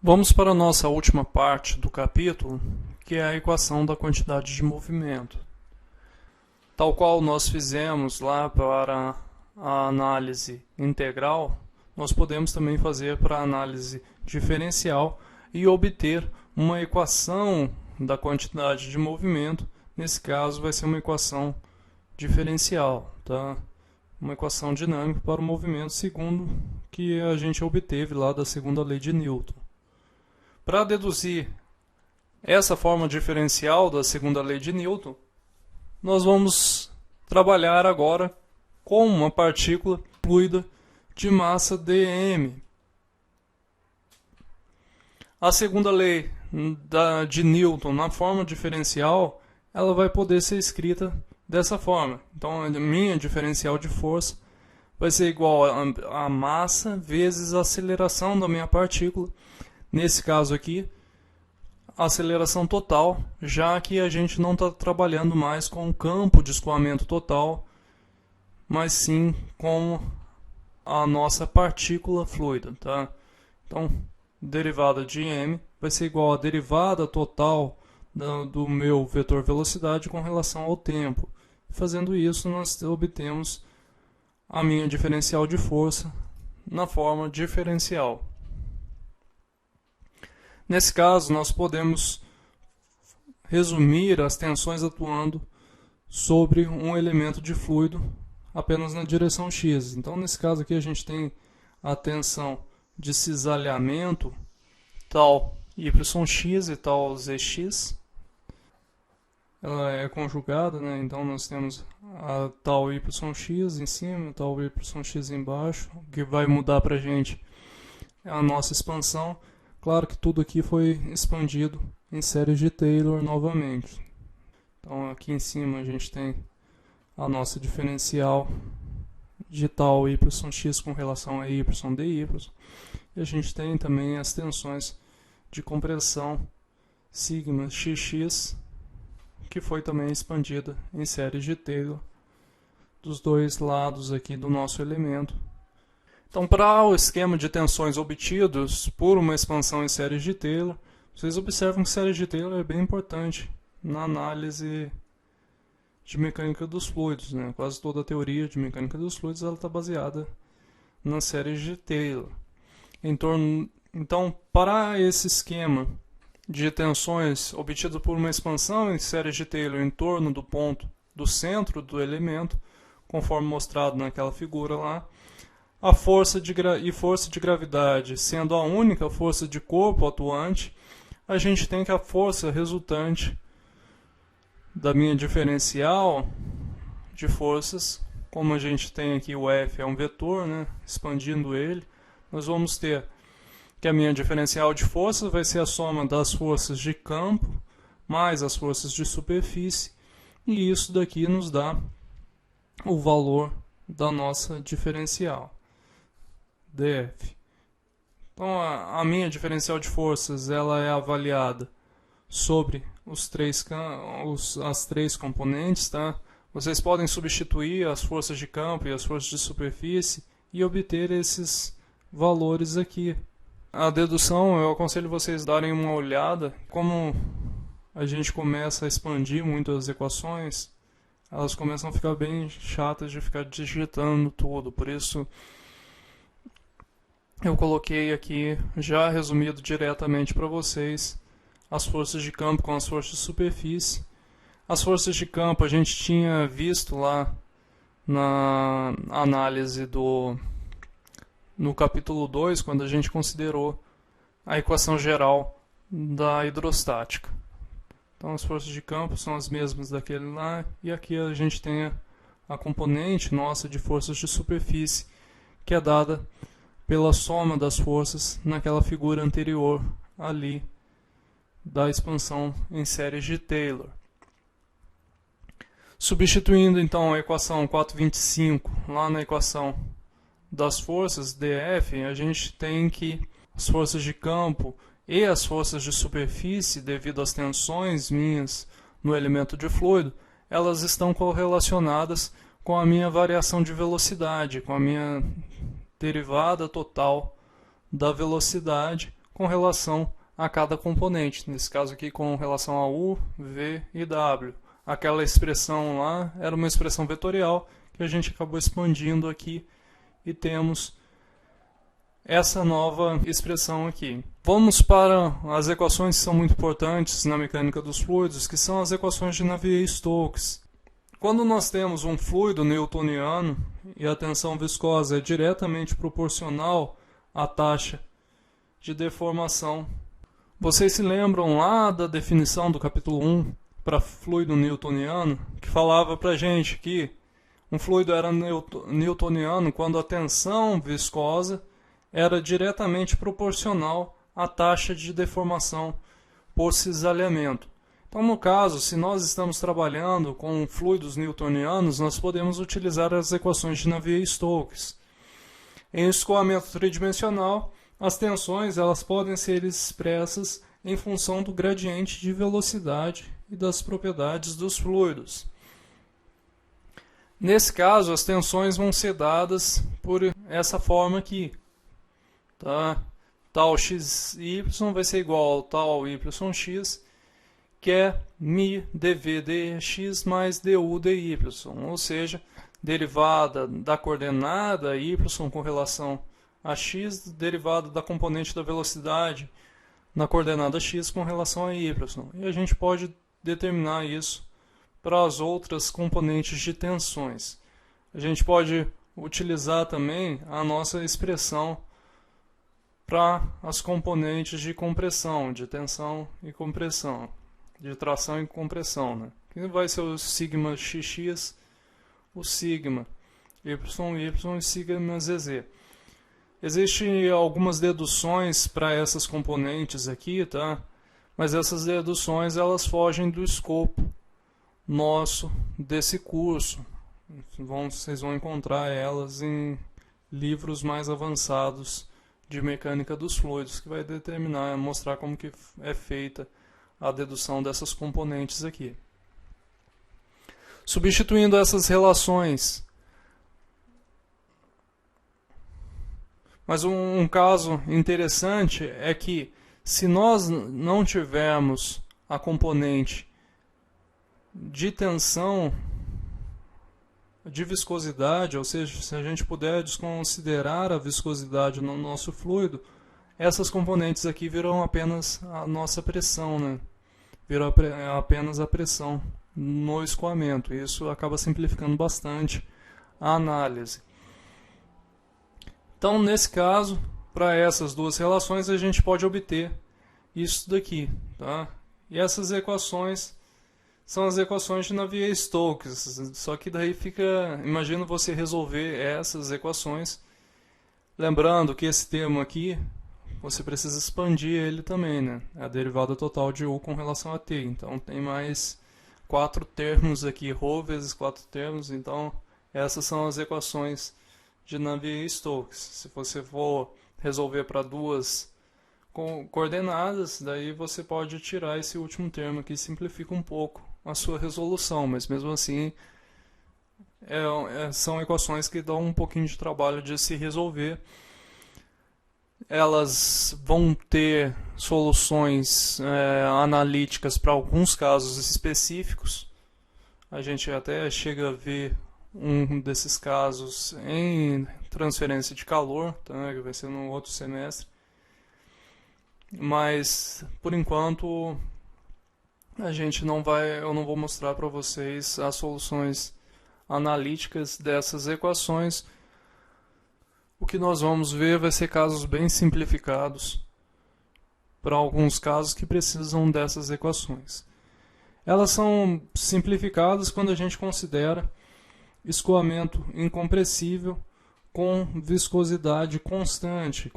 Vamos para a nossa última parte do capítulo, que é a equação da quantidade de movimento. Tal qual nós fizemos lá para a análise integral, nós podemos também fazer para a análise diferencial e obter uma equação da quantidade de movimento. Nesse caso, vai ser uma equação diferencial, tá? Uma equação dinâmica para o movimento segundo que a gente obteve lá da segunda lei de Newton. Para deduzir essa forma diferencial da segunda lei de Newton, nós vamos trabalhar agora com uma partícula fluida de massa dm. A segunda lei de Newton na forma diferencial, ela vai poder ser escrita dessa forma. Então, a minha diferencial de força vai ser igual a massa vezes a aceleração da minha partícula. Nesse caso aqui, a aceleração total, já que a gente não está trabalhando mais com o campo de escoamento total, mas sim com a nossa partícula fluida, tá? Então, derivada de m vai ser igual a derivada total do meu vetor velocidade com relação ao tempo. Fazendo isso, nós obtemos a minha diferencial de força na forma diferencial. Nesse caso, nós podemos resumir as tensões atuando sobre um elemento de fluido apenas na direção x. Então, nesse caso aqui, a gente tem a tensão de cisalhamento tal yx e tal zx. Ela é conjugada, né? Então nós temos a tal yx em cima, tal yx embaixo. O que vai mudar para a gente é a nossa expansão. Claro que tudo aqui foi expandido em séries de Taylor novamente. Então aqui em cima a gente tem a nossa diferencial de tal yx com relação a y dy. E a gente tem também as tensões de compressão sigma xx, que foi também expandida em séries de Taylor dos dois lados aqui do nosso elemento. Então, para o esquema de tensões obtidos por uma expansão em séries de Taylor, vocês observam que séries de Taylor é bem importante na análise de mecânica dos fluidos, né? Quase toda a teoria de mecânica dos fluidos está baseada nas séries de Taylor. Então, para esse esquema de tensões obtido por uma expansão em séries de Taylor em torno do ponto do centro do elemento, conforme mostrado naquela figura lá, a força de gravidade sendo a única força de corpo atuante, a gente tem que a força resultante da minha diferencial de forças, como a gente tem aqui o F é um vetor, né, expandindo ele, nós vamos ter que a minha diferencial de forças vai ser a soma das forças de campo mais as forças de superfície, e isso daqui nos dá o valor da nossa diferencial, dF. Então, a minha diferencial de forças ela é avaliada sobre as três componentes, tá? Vocês podem substituir as forças de campo e as forças de superfície e obter esses valores aqui. A dedução, eu aconselho vocês darem uma olhada. Como a gente começa a expandir muito as equações, elas começam a ficar bem chatas de ficar digitando tudo. Por isso, eu coloquei aqui, já resumido diretamente para vocês, as forças de campo com as forças de superfície. As forças de campo a gente tinha visto lá na análise no capítulo 2, quando a gente considerou a equação geral da hidrostática. Então as forças de campo são as mesmas daquele lá, e aqui a gente tem a componente nossa de forças de superfície, que é dada pela soma das forças naquela figura anterior ali da expansão em séries de Taylor. Substituindo então a equação 425 lá na equação das forças dF, a gente tem que as forças de campo e as forças de superfície, devido às tensões minhas no elemento de fluido, elas estão correlacionadas com a minha variação de velocidade, com a minha derivada total da velocidade com relação a cada componente, nesse caso aqui com relação a U, V e W. Aquela expressão lá era uma expressão vetorial que a gente acabou expandindo aqui e temos essa nova expressão aqui. Vamos para as equações que são muito importantes na mecânica dos fluidos, que são as equações de Navier-Stokes. Quando nós temos um fluido newtoniano e a tensão viscosa é diretamente proporcional à taxa de deformação. Vocês se lembram lá da definição do capítulo 1 para fluido newtoniano, que falava para a gente que um fluido era newtoniano quando a tensão viscosa era diretamente proporcional à taxa de deformação por cisalhamento. Então, no caso, se nós estamos trabalhando com fluidos newtonianos, nós podemos utilizar as equações de Navier-Stokes. Em escoamento tridimensional, as tensões elas podem ser expressas em função do gradiente de velocidade e das propriedades dos fluidos. Nesse caso, as tensões vão ser dadas por essa forma aqui. Tá? Tal xy vai ser igual ao tal yx, que é mi dv dx mais du dy, ou seja, derivada da coordenada y com relação a x, derivada da componente da velocidade na coordenada x com relação a y. E a gente pode determinar isso para as outras componentes de tensões. A gente pode utilizar também a nossa expressão para as componentes de compressão, de tensão e compressão, de tração e compressão, né? Que vai ser o sigma xx, o sigma yy e sigma zz. Existem algumas deduções para essas componentes aqui, tá? Mas essas deduções elas fogem do escopo nosso desse curso. Vocês vão encontrar elas em livros mais avançados de mecânica dos fluidos, que vai determinar, mostrar como que é feita a dedução dessas componentes aqui. Substituindo essas relações. Mas um caso interessante é que se nós não tivermos a componente de tensão, de viscosidade, ou seja, se a gente puder desconsiderar a viscosidade no nosso fluido, essas componentes aqui virão apenas a nossa pressão, né? Virão apenas a pressão no escoamento. Isso acaba simplificando bastante a análise. Então, nesse caso, para essas duas relações, a gente pode obter isso daqui. Tá? E essas equações são as equações de Navier-Stokes. Só que daí fica... Imagina você resolver essas equações. Lembrando que esse termo aqui, você precisa expandir ele também, né? A derivada total de U com relação a T. Então, tem mais 4 termos aqui, ρ vezes 4 termos. Então, essas são as equações de Navier-Stokes. Se você for resolver para duas coordenadas, daí você pode tirar esse último termo aqui, simplifica um pouco a sua resolução, mas mesmo assim são equações que dão um pouquinho de trabalho de se resolver. Elas vão ter soluções analíticas para alguns casos específicos. A gente até chega a ver um desses casos em transferência de calor, tá? Que vai ser no outro semestre. Mas, por enquanto, eu não vou mostrar para vocês as soluções analíticas dessas equações. O que nós vamos ver vai ser casos bem simplificados para alguns casos que precisam dessas equações. Elas são simplificadas quando a gente considera escoamento incompressível com viscosidade constante.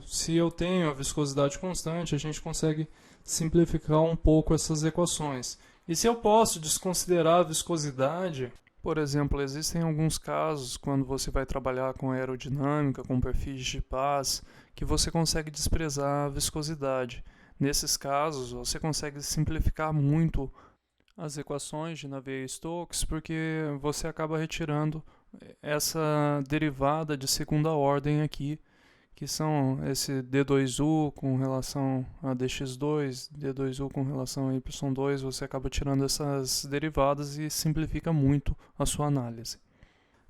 Se eu tenho a viscosidade constante, a gente consegue simplificar um pouco essas equações. E se eu posso desconsiderar a viscosidade, por exemplo, existem alguns casos quando você vai trabalhar com aerodinâmica, com perfis de paz, que você consegue desprezar a viscosidade. Nesses casos, você consegue simplificar muito as equações de Navier-Stokes, porque você acaba retirando essa derivada de segunda ordem aqui, que são esse D2U com relação a dx2, D2U com relação a y2, você acaba tirando essas derivadas e simplifica muito a sua análise.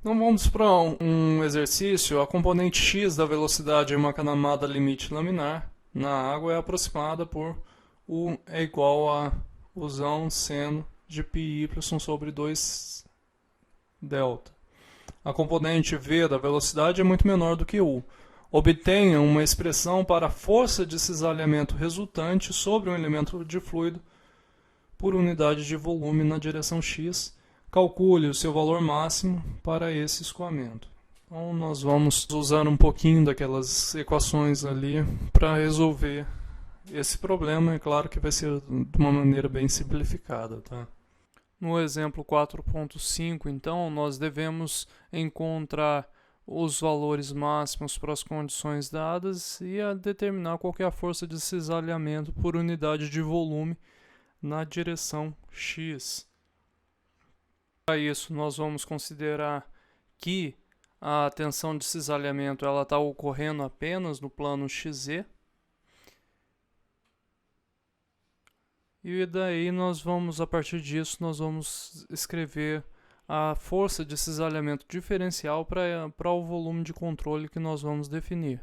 Então vamos para um exercício. A componente x da velocidade em uma camada limite laminar na água é aproximada por U é igual a Uzão seno de πy sobre 2 delta. A componente v da velocidade é muito menor do que U. Obtenha uma expressão para a força de cisalhamento resultante sobre um elemento de fluido por unidade de volume na direção x. Calcule o seu valor máximo para esse escoamento. Então nós vamos usar um pouquinho daquelas equações ali para resolver esse problema. É claro que vai ser de uma maneira bem simplificada, tá? No exemplo 4.5, então, nós devemos encontrar os valores máximos para as condições dadas e determinar qual é a força de cisalhamento por unidade de volume na direção x. Para isso, nós vamos considerar que a tensão de cisalhamento está ocorrendo apenas no plano XZ. E daí nós vamos, a partir disso, nós vamos escrever a força de cisalhamento diferencial para o volume de controle que nós vamos definir.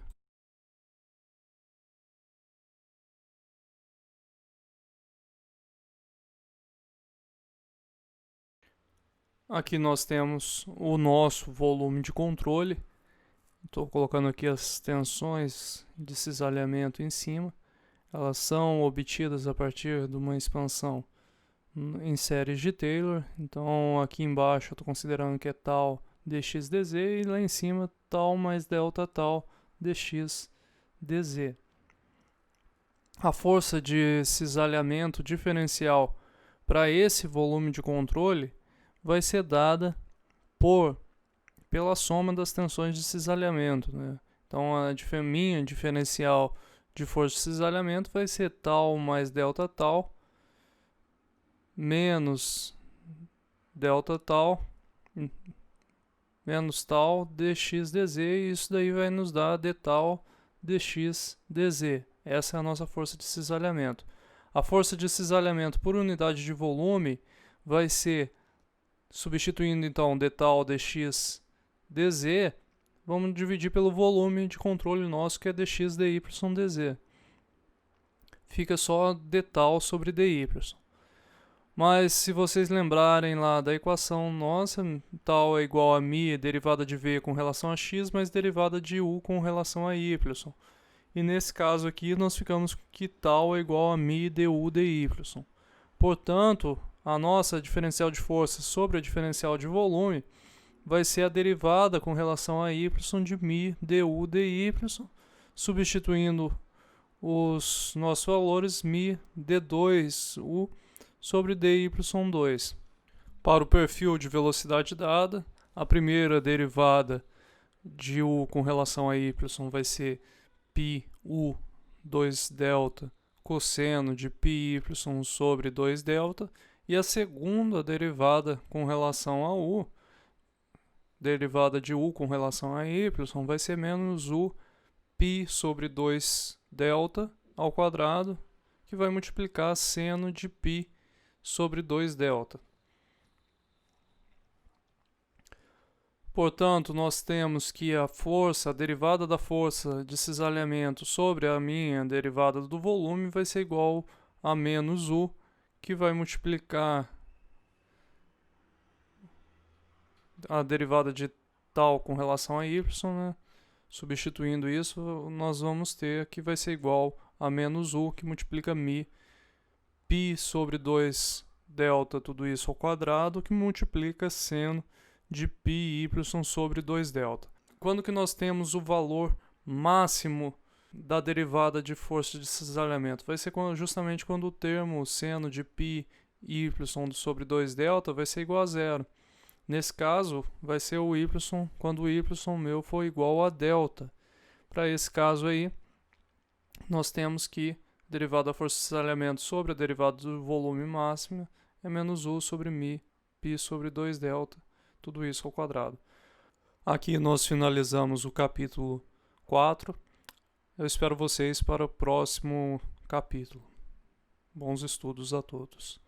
Aqui nós temos o nosso volume de controle. Estou colocando aqui as tensões de cisalhamento em cima. Elas são obtidas a partir de uma expansão em séries de Taylor. Então aqui embaixo eu estou considerando que é tal dx dz e lá em cima tal mais delta tal dx dz. A força de cisalhamento diferencial para esse volume de controle vai ser dada pela soma das tensões de cisalhamento, né? Então a minha diferencial de força de cisalhamento vai ser tal mais delta tal menos delta tal menos tal dx dz, e isso daí vai nos dar d tal dx dz. Essa é a nossa força de cisalhamento. A força de cisalhamento por unidade de volume vai ser, substituindo então d tal dx dz, vamos dividir pelo volume de controle nosso, que é dx dy dz. Fica só d tal sobre dy. Mas se vocês lembrarem lá da equação nossa, tal é igual a μ derivada de v com relação a x, mais derivada de u com relação a y. E nesse caso aqui nós ficamos que tal é igual a μ du dy. Portanto, a nossa diferencial de força sobre a diferencial de volume vai ser a derivada com relação a y de μ du dy, substituindo os nossos valores μ d2u sobre dy2. Para o perfil de velocidade dada, a primeira derivada de u com relação a y vai ser π u 2 delta cosseno de πy sobre 2 delta, e a segunda derivada com relação a u, derivada de u com relação a y, vai ser menos u π sobre 2 delta ao quadrado, que vai multiplicar seno de π sobre 2 delta. Portanto, nós temos que a derivada da força de cisalhamento sobre a minha derivada do volume vai ser igual a menos u, que vai multiplicar a derivada de tal com relação a y, né? Substituindo isso, nós vamos ter que vai ser igual a menos u, que multiplica μ, π sobre 2 delta, tudo isso ao quadrado, que multiplica seno de πy sobre 2 delta. Quando que nós temos o valor máximo da derivada de força de cisalhamento? Vai ser justamente quando o termo seno de πy sobre 2 delta vai ser igual a zero. Nesse caso, vai ser o y quando o y meu for igual a delta. Para esse caso aí, nós temos que a derivada da força de cisalhamento sobre a derivada do volume máximo é menos u sobre μ, π sobre 2 delta, tudo isso ao quadrado. Aqui nós finalizamos o capítulo 4. Eu espero vocês para o próximo capítulo. Bons estudos a todos.